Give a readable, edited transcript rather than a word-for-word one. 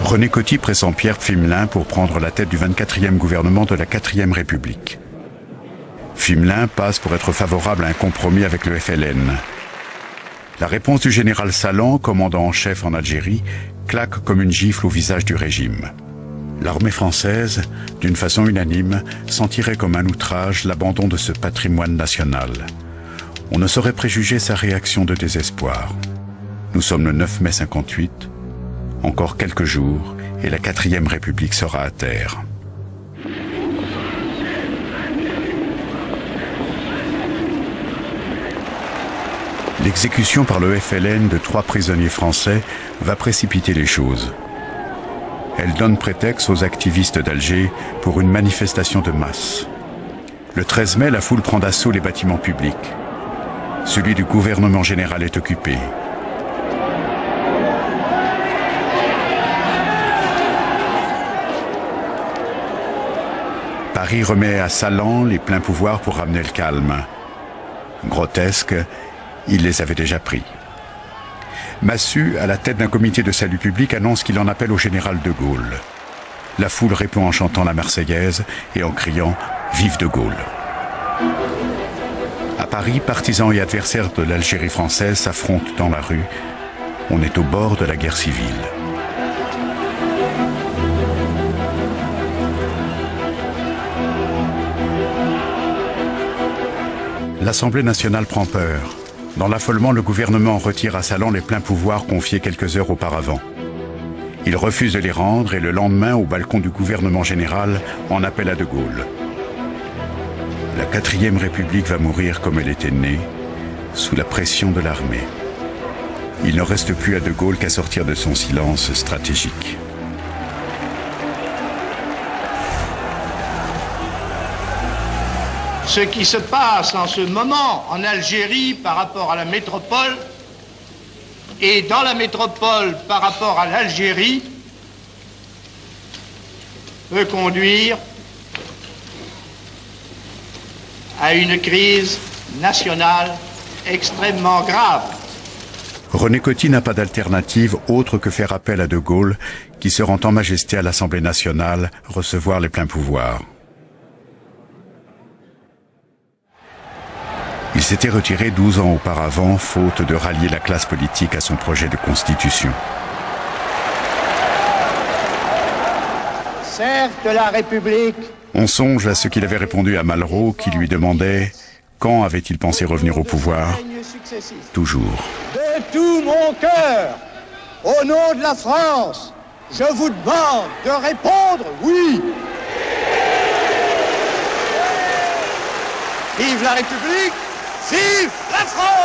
René Coty pressent Pierre Pfimlin pour prendre la tête du 24e gouvernement de la 4e République. Pfimlin passe pour être favorable à un compromis avec le FLN. La réponse du général Salan, commandant en chef en Algérie, claque comme une gifle au visage du régime. L'armée française, d'une façon unanime, sentirait comme un outrage l'abandon de ce patrimoine national. On ne saurait préjuger sa réaction de désespoir. Nous sommes le 9 mai 58, encore quelques jours, et la 4e République sera à terre. L'exécution par le FLN de 3 prisonniers français va précipiter les choses. Elle donne prétexte aux activistes d'Alger pour une manifestation de masse. Le 13 mai, la foule prend d'assaut les bâtiments publics. Celui du gouvernement général est occupé. Paris remet à Salan les pleins pouvoirs pour ramener le calme. Grotesque, il les avait déjà pris. Massu, à la tête d'un comité de salut public, annonce qu'il en appelle au général de Gaulle. La foule répond en chantant la Marseillaise et en criant « Vive de Gaulle ». À Paris, partisans et adversaires de l'Algérie française s'affrontent dans la rue. On est au bord de la guerre civile. L'Assemblée nationale prend peur. Dans l'affolement, le gouvernement retire à Salan les pleins pouvoirs confiés quelques heures auparavant. Il refuse de les rendre et le lendemain, au balcon du gouvernement général, en appelle à de Gaulle. La 4e République va mourir comme elle était née, sous la pression de l'armée. Il ne reste plus à de Gaulle qu'à sortir de son silence stratégique. Ce qui se passe en ce moment en Algérie par rapport à la métropole et dans la métropole par rapport à l'Algérie peut conduire à une crise nationale extrêmement grave. René Coty n'a pas d'alternative autre que faire appel à de Gaulle, qui se rend en majesté à l'Assemblée nationale recevoir les pleins pouvoirs. Il s'était retiré 12 ans auparavant, faute de rallier la classe politique à son projet de constitution. Certes, la République... On songe à ce qu'il avait répondu à Malraux, qui lui demandait quand avait-il pensé revenir au pouvoir. Toujours. De tout mon cœur, au nom de la France, je vous demande de répondre oui. Vive la République! Vive la France!